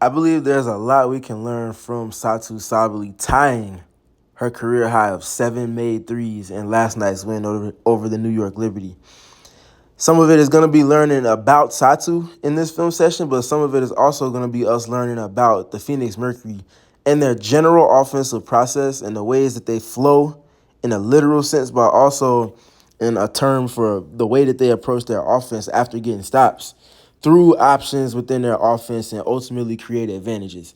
I believe there's a lot we can learn from Satou Sabally tying her career high of 7 made threes in last night's win over the New York Liberty. Some of it is going to be learning about Satou in this film session, but some of it is also going to be us learning about the Phoenix Mercury and their general offensive process and the ways that they flow in a literal sense, but also in a term for the way that they approach their offense after getting stops through options within their offense and ultimately create advantages.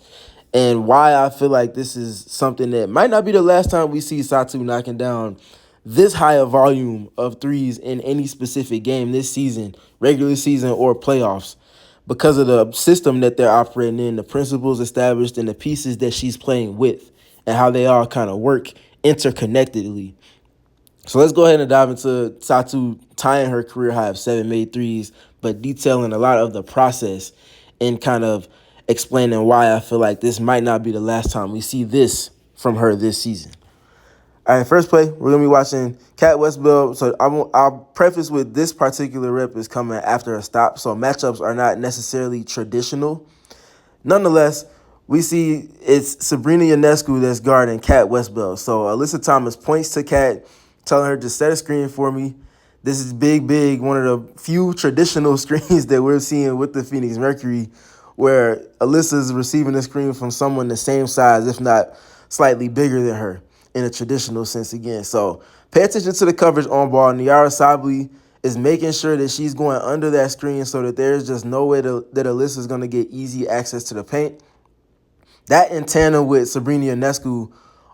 And why I feel like this is something that might not be the last time we see Satou knocking down this high a volume of threes in any specific game this season, regular season or playoffs, because of the system that they're operating in, the principles established, and the pieces that she's playing with, and how they all kind of work interconnectedly. So let's go ahead and dive into Satou tying her career high of 7 made threes, but detailing a lot of the process and kind of explaining why I feel like this might not be the last time we see this from her this season. All right, first play, we're going to be watching Kat Westbell. So I'll preface with this particular rep is coming after a stop, so matchups are not necessarily traditional. Nonetheless, we see it's Sabrina Ionescu that's guarding Kat Westbell. So Alyssa Thomas points to Kat, telling her to set a screen for me. This is big, one of the few traditional screens that we're seeing with the Phoenix Mercury, where Alyssa is receiving a screen from someone the same size, if not slightly bigger than her in a traditional sense again. So pay attention to the coverage on ball. Niara Sabally is making sure that she's going under that screen so that there's just no way that Alyssa is going to get easy access to the paint. That in tandem with Sabrina Ionescu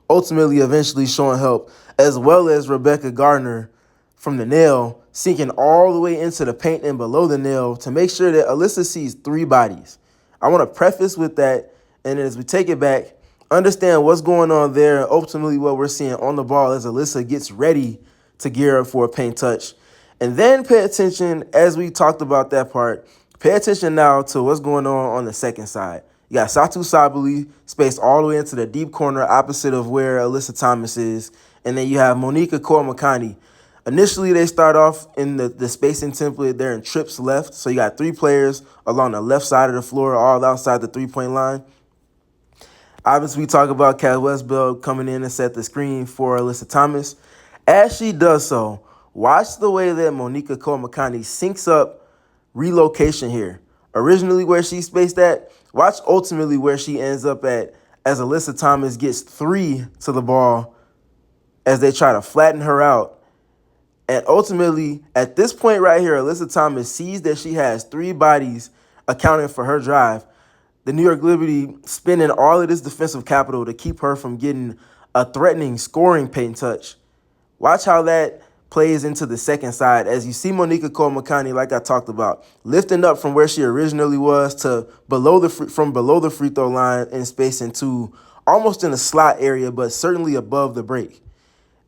ultimately eventually showing help, as well as Rebecca Garner from the nail, sinking all the way into the paint and below the nail to make sure that Alyssa sees three bodies. I want to preface with that, and as we take it back, understand what's going on there, and ultimately what we're seeing on the ball as Alyssa gets ready to gear up for a paint touch. And then pay attention, as we talked about that part, pay attention now to what's going on the second side. You got Satou Sabally spaced all the way into the deep corner opposite of where Alyssa Thomas is. And then you have Monique Makani. Initially, they start off in the spacing template. They're in trips left. So you got three players along the left side of the floor, all outside the three-point line. Obviously, we talk about Kat Westbell coming in and set the screen for Alyssa Thomas. As she does so, watch the way that Monique Makani syncs up relocation here. Originally where she spaced at, watch ultimately where she ends up at as Alyssa Thomas gets three to the ball as they try to flatten her out. And ultimately, at this point right here, Alyssa Thomas sees that she has three bodies accounting for her drive. The New York Liberty spending all of this defensive capital to keep her from getting a threatening scoring paint touch. Watch how that plays into the second side as you see Monique Makani, like I talked about, lifting up from where she originally was to below the free throw line and spacing to almost in a slot area, but certainly above the break.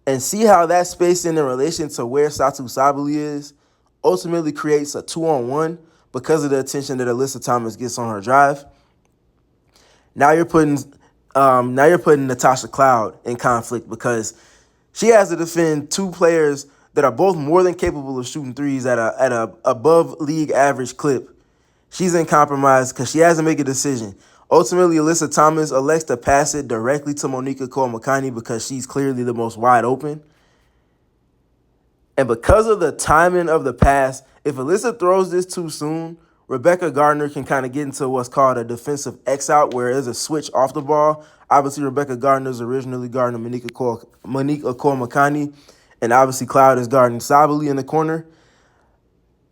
And see how that spacing in relation to where Satou Sabally is ultimately creates a 2-on-1 because of the attention that Alyssa Thomas gets on her drive. Now you're putting Natasha Cloud in conflict because she has to defend two players that are both more than capable of shooting threes at a above league average clip. She's in compromise because she has to make a decision. Ultimately, Alyssa Thomas elects to pass it directly to Monique Makani because she's clearly the most wide open. And because of the timing of the pass, if Alyssa throws this too soon, Rebecca Garner can kind of get into what's called a defensive X-out, where there's a switch off the ball. Obviously, Rebecca Garner's originally guarding Monique Makani, and obviously Cloud is guarding Sabally in the corner.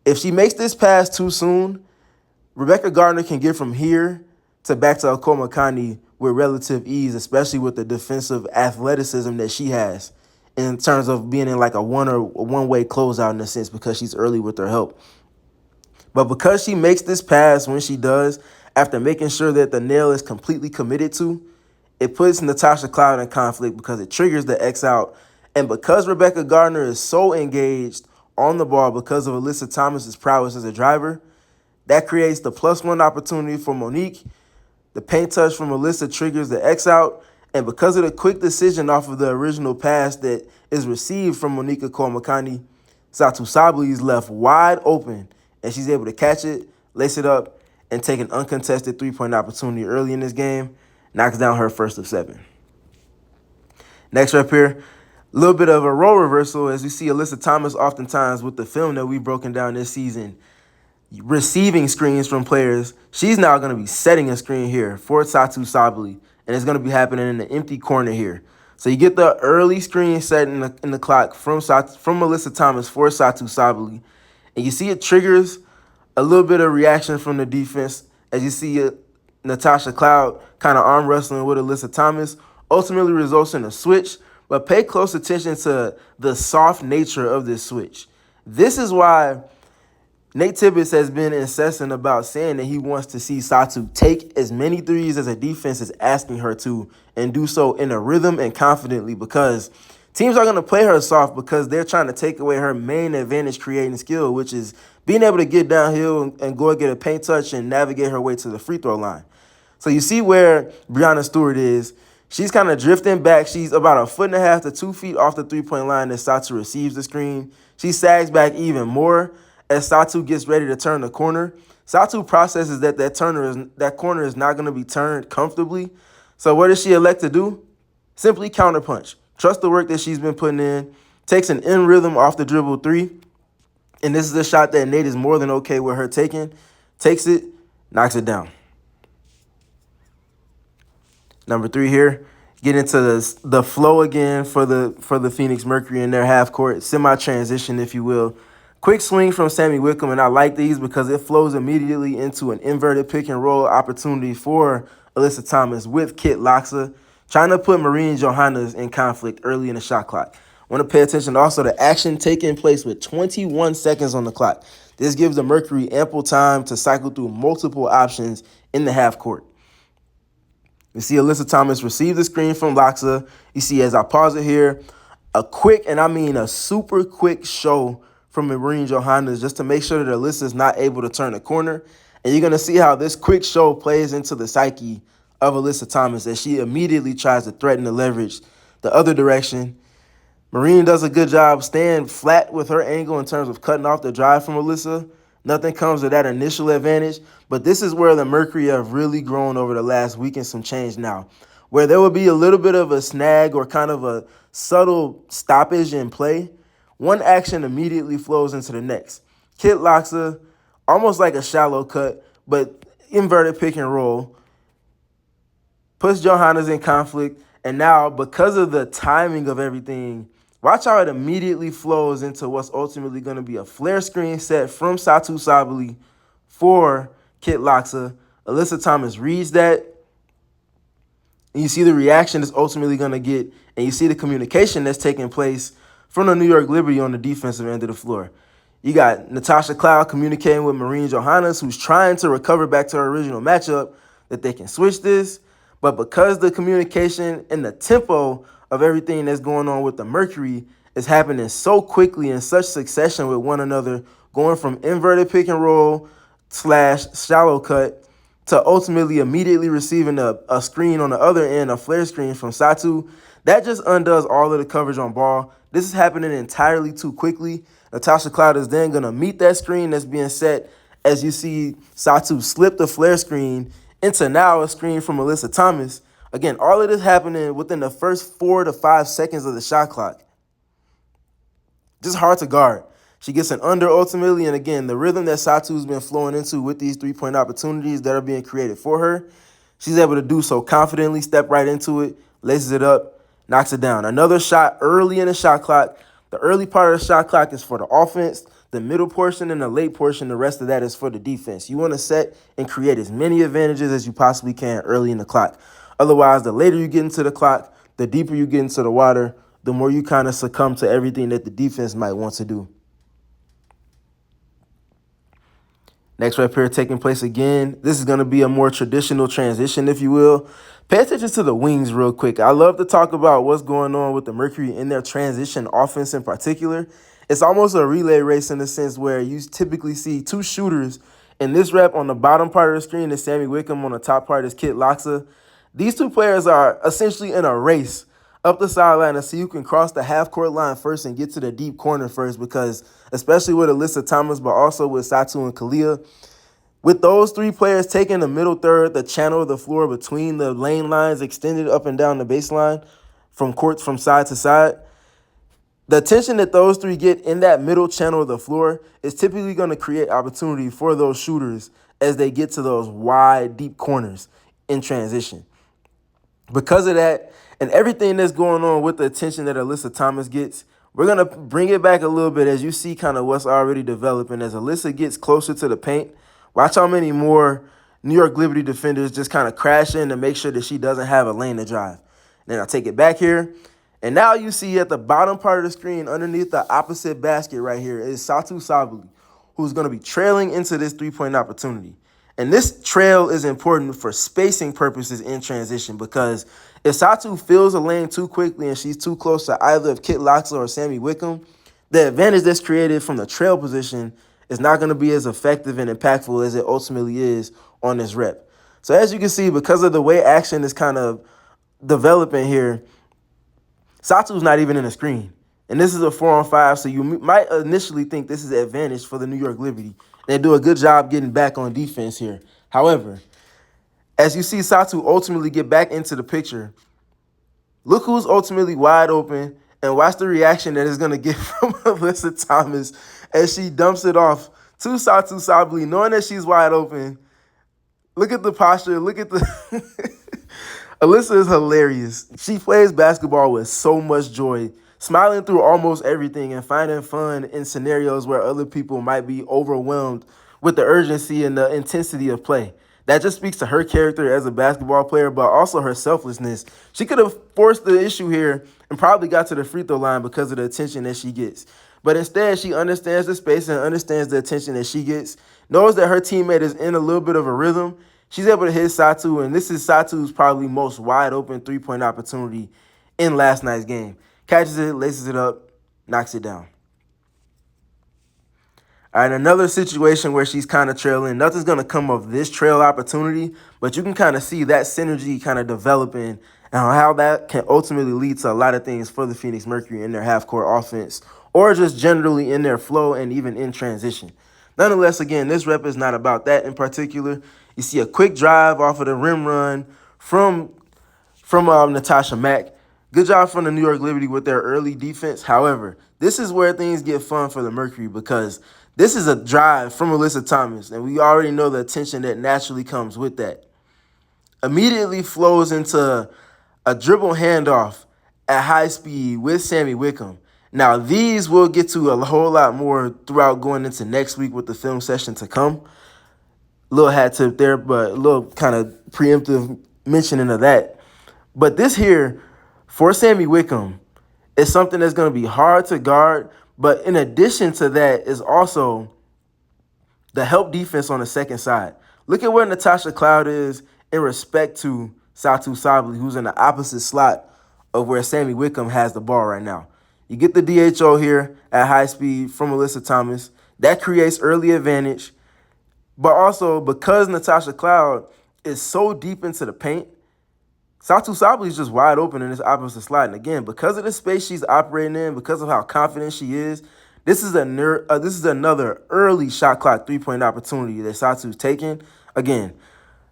If she makes this pass too soon, Rebecca Garner can get from here to back to Makani with relative ease, especially with the defensive athleticism that she has in terms of being in like a one-way closeout in a sense because she's early with her help. But because she makes this pass when she does, after making sure that the nail is completely committed to, it puts Natasha Cloud in conflict because it triggers the X out. And because Rebecca Garner is so engaged on the ball because of Alyssa Thomas's prowess as a driver, that creates the +1 opportunity for Monique. The paint touch from Alyssa triggers the X out. And because of the quick decision off of the original pass that is received from Monique Makani, Satou Sabally is left wide open, and she's able to catch it, lace it up, and take an uncontested three-point opportunity early in this game, knocks down her first of 7. Next rep here, a little bit of a role reversal as we see Alyssa Thomas oftentimes with the film that we've broken down this season, receiving screens from players. She's now going to be setting a screen here for Satou Sabally, and it's going to be happening in the empty corner here. So you get the early screen set in the clock from Alyssa Thomas for Satou Sabally, and you see it triggers a little bit of reaction from the defense as you see Natasha Cloud kind of arm wrestling with Alyssa Thomas, ultimately results in a switch, but pay close attention to the soft nature of this switch. This is why Nate Tibbetts has been incessant about saying that he wants to see Satou take as many threes as a defense is asking her to, and do so in a rhythm and confidently, because teams are going to play her soft because they're trying to take away her main advantage creating skill, which is being able to get downhill and go and get a paint touch and navigate her way to the free throw line. So you see where Breanna Stewart is. She's kind of drifting back. She's about 1.5 to 2 feet off the three-point line as Satou receives the screen. She sags back even more as Satou gets ready to turn the corner. Satou processes that corner is not going to be turned comfortably. So what does she elect to do? Simply counterpunch. Trust the work that she's been putting in. Takes an in rhythm off the dribble 3. And this is a shot that Nate is more than okay with her taking. Takes it, knocks it down. Number 3 here, get into the flow again for the Phoenix Mercury in their half court, semi-transition, if you will. Quick swing from Sammy Wickham, and I like these because it flows immediately into an inverted pick and roll opportunity for Alyssa Thomas with Kit Loxa, trying to put Marine Johannes in conflict early in the shot clock. Want to pay attention also to action taking place with 21 seconds on the clock. This gives the Mercury ample time to cycle through multiple options in the half court. You see Alyssa Thomas receive the screen from Loxa. You see, as I pause it here, a quick, and I mean a super quick show from Marine Johannes just to make sure that Alyssa is not able to turn the corner. And you're going to see how this quick show plays into the psyche of Alyssa Thomas as she immediately tries to threaten the leverage the other direction. Marine does a good job staying flat with her angle in terms of cutting off the drive from Alyssa. Nothing comes with that initial advantage, but this is where the Mercury have really grown over the last week and some change now, where there will be a little bit of a snag or kind of a subtle stoppage in play. One action immediately flows into the next. Kit Loxa, almost like a shallow cut, but inverted pick and roll, puts Johannes in conflict, and now because of the timing of everything, watch how it immediately flows into what's ultimately going to be a flare screen set from Satou Sabally for Kit Loxa. Alyssa Thomas reads that, and you see the reaction it's ultimately going to get, and you see the communication that's taking place from the New York Liberty on the defensive end of the floor. You got Natasha Cloud communicating with Marine Johannes, who's trying to recover back to her original matchup, that they can switch this. But because the communication and the tempo of everything that's going on with the Mercury is happening so quickly in such succession with one another, going from inverted pick and roll / shallow cut to ultimately immediately receiving a screen on the other end, a flare screen from Satou, that just undoes all of the coverage on ball. This is happening entirely too quickly. Natasha Cloud is then going to meet that screen that's being set as you see Satou slip the flare screen into now a screen from Alyssa Thomas. Again, all of this happening within the first 4 to 5 seconds of the shot clock. Just hard to guard. She gets an under ultimately, and again, the rhythm that Satou's been flowing into with these three-point opportunities that are being created for her, she's able to do so confidently, step right into it, laces it up, knocks it down. Another shot early in the shot clock. The early part of the shot clock is for the offense. The middle portion and the late portion, the rest of that is for the defense. You want to set and create as many advantages as you possibly can early in the clock. Otherwise, the later you get into the clock, the deeper you get into the water, the more you kind of succumb to everything that the defense might want to do. Next rep here taking place again. This is going to be a more traditional transition, if you will. Pay attention to the wings real quick. I love to talk about what's going on with the Mercury in their transition offense in particular. It's almost a relay race in the sense where you typically see two shooters. In this rep, on the bottom part of the screen is Sammy Wickham. On the top part is Kit Loxa. These two players are essentially in a race up the sideline to see who can cross the half-court line first and get to the deep corner first, because especially with Alyssa Thomas, but also with Satou and Kalia, With those three players taking the middle third, the channel of the floor between the lane lines extended up and down the baseline from courts from side to side, the attention that those three get in that middle channel of the floor is typically going to create opportunity for those shooters as they get to those wide, deep corners in transition. Because of that and everything that's going on with the attention that Alyssa Thomas gets, we're going to bring it back a little bit as you see kind of what's already developing. As Alyssa gets closer to the paint, watch how many more New York Liberty defenders just kind of crash in to make sure that she doesn't have a lane to drive. Then I'll take it back here. And now you see at the bottom part of the screen, underneath the opposite basket right here, is Satou Sabally, who's going to be trailing into this three-point opportunity. And this trail is important for spacing purposes in transition, because if Satou fills a lane too quickly and she's too close to either of Kit Loxley or Sammy Wickham, the advantage that's created from the trail position is not going to be as effective and impactful as it ultimately is on this rep. So as you can see, because of the way action is kind of developing here, Satou's not even in the screen. And this is a 4-on-5, so you might initially think this is an advantage for the New York Liberty. They do a good job getting back on defense here. However, as you see Satou ultimately get back into the picture, look who's ultimately wide open, and watch the reaction that is going to get from Alyssa Thomas as she dumps it off to Satou Sabally, knowing that she's wide open. Look at the posture. Look at the... Alyssa is hilarious. She plays basketball with so much joy, smiling through almost everything and finding fun in scenarios where other people might be overwhelmed with the urgency and the intensity of play. That just speaks to her character as a basketball player, but also her selflessness. She could have forced the issue here and probably got to the free throw line because of the attention that she gets. But instead, she understands the space and understands the attention that she gets, knows that her teammate is in a little bit of a rhythm. She's able to hit Satou, and this is Satou's probably most wide-open three-point opportunity in last night's game. Catches it, laces it up, knocks it down. All right, another situation where she's kind of trailing. Nothing's going to come of this trail opportunity, but you can kind of see that synergy kind of developing and how that can ultimately lead to a lot of things for the Phoenix Mercury in their half-court offense, or just generally in their flow and even in transition. Nonetheless, again, this rep is not about that in particular. You see a quick drive off of the rim run from Natasha Mack. Good job from the New York Liberty with their early defense. However, this is where things get fun for the Mercury, because this is a drive from Alyssa Thomas, and we already know the attention that naturally comes with that. Immediately flows into a dribble handoff at high speed with Sammy Wickham. Now, these we'll get to a whole lot more throughout going into next week with the film session to come. Little hat tip there, but a little kind of preemptive mentioning of that. But this here, for Sammy Wickham, is something that's going to be hard to guard. But in addition to that is also the help defense on the second side. Look at where Natasha Cloud is in respect to Satou Sabally, who's in the opposite slot of where Sammy Wickham has the ball right now. You get the DHO here at high speed from Alyssa Thomas. That creates early advantage. But also, because Natasha Cloud is so deep into the paint, Satou Sabally is just wide open in this opposite slot. And again, because of the space she's operating in, because of how confident she is, this is another early shot clock three-point opportunity that Satou's taking. Again,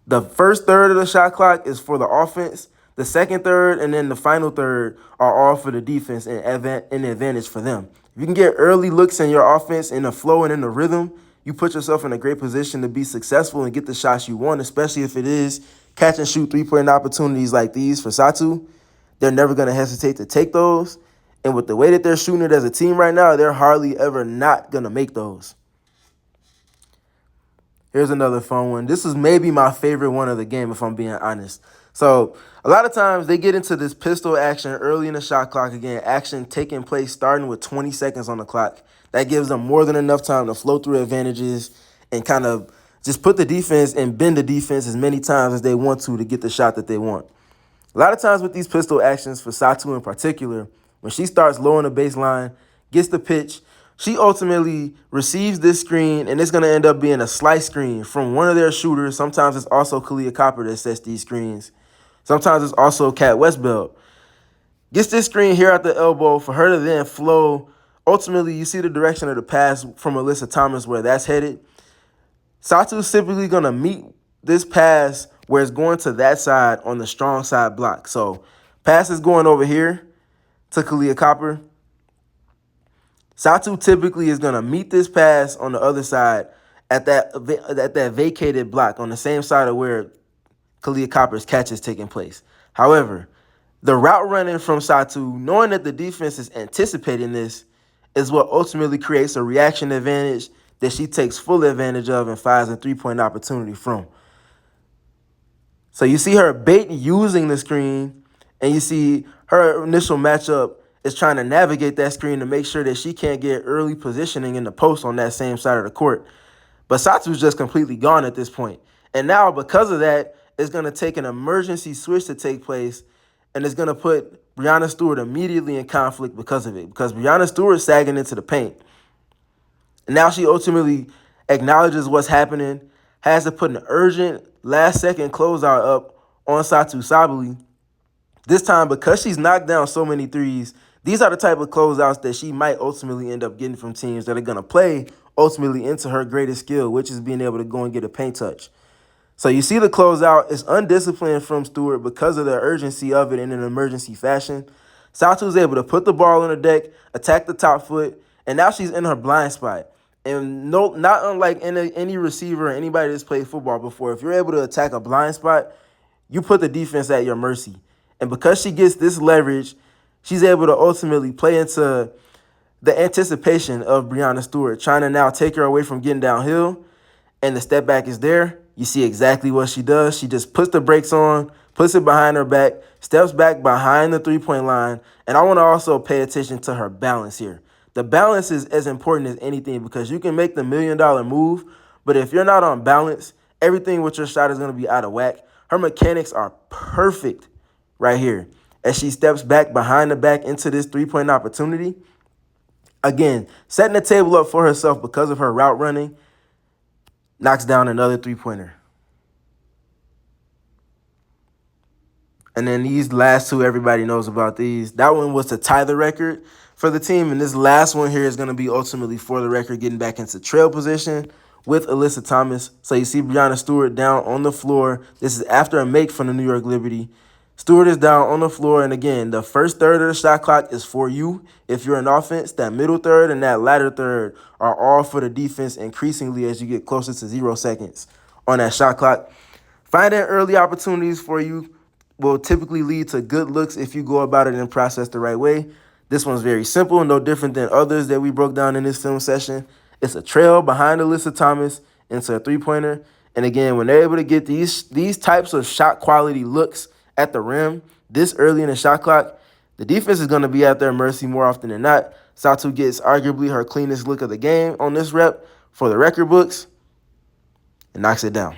the first third of the shot clock is for the offense. The second third and then the final third are all for the defense and advantage for them. If you can get early looks in your offense, in the flow and in the rhythm, you put yourself in a great position to be successful and get the shots you want, especially if it is catch and shoot three-point opportunities like these for Satou. They're never going to hesitate to take those. And with the way that they're shooting it as a team right now, they're hardly ever not going to make those. Here's another fun one. This is maybe my favorite one of the game, if I'm being honest. So a lot of times they get into this pistol action early in the shot clock. Again, action taking place starting with 20 seconds on the clock. That gives them more than enough time to flow through advantages and kind of just put the defense and bend the defense as many times as they want to get the shot that they want. A lot of times with these pistol actions, for Satou in particular, when she starts low on the baseline, gets the pitch, she ultimately receives this screen, and it's going to end up being a slice screen from one of their shooters. Sometimes it's also Kalia Copper that sets these screens. Sometimes it's also Kat Westbeld. Gets this screen here at the elbow for her to then flow. Ultimately, you see the direction of the pass from Alyssa Thomas where that's headed. Satou's typically going to meet this pass where it's going to that side on the strong side block. So pass is going over here to Kahleah Copper. Satou typically is going to meet this pass on the other side at that vacated block on the same side of where Kahleah Copper's catch is taking place. However, the route running from Satou, knowing that the defense is anticipating this, is what ultimately creates a reaction advantage that she takes full advantage of and finds a three-point opportunity from. So you see her bait using the screen, and you see her initial matchup is trying to navigate that screen to make sure that she can't get early positioning in the post on that same side of the court. But Satou's just completely gone at this point. And now, because of that, it's going to take an emergency switch to take place, and it's going to put Breanna Stewart immediately in conflict because of it, because Breanna Stewart's sagging into the paint. And now she ultimately acknowledges what's happening, has to put an urgent last-second closeout up on Satou Sabally. This time, because she's knocked down so many threes, these are the type of closeouts that she might ultimately end up getting from teams that are going to play ultimately into her greatest skill, which is being able to go and get a paint touch. So you see the closeout is undisciplined from Stewart because of the urgency of it in an emergency fashion. Satou's able to put the ball on the deck, attack the top foot, and now she's in her blind spot. And no, not unlike any receiver or anybody that's played football before, if you're able to attack a blind spot, you put the defense at your mercy. And because she gets this leverage, she's able to ultimately play into the anticipation of Breanna Stewart, trying to now take her away from getting downhill, and the step back is there. You see exactly what she does. She just puts the brakes on, puts it behind her back, steps back behind the three-point line, and I want to also pay attention to her balance here. The balance is as important as anything because you can make the $1 million move, but if you're not on balance, everything with your shot is going to be out of whack. Her mechanics are perfect right here as she steps back behind the back into this three-point opportunity. Again, setting the table up for herself because of her route running, knocks down another three-pointer. And then these last two, everybody knows about these. That one was to tie the record for the team, and this last one here is going to be ultimately for the record, getting back into trail position with Alyssa Thomas. So you see Breanna Stewart down on the floor. This is after a make from the New York Liberty. Stewart is down on the floor, and again, the first third of the shot clock is for you. If you're an offense, that middle third and that latter third are all for the defense increasingly as you get closer to 0 seconds on that shot clock. Finding early opportunities for you will typically lead to good looks if you go about it and process the right way. This one's very simple, no different than others that we broke down in this film session. It's a trail behind Alyssa Thomas into a three-pointer. And again, when they're able to get these types of shot quality looks at the rim this early in the shot clock, the defense is going to be at their mercy more often than not. Satou gets arguably her cleanest look of the game on this rep for the record books and knocks it down.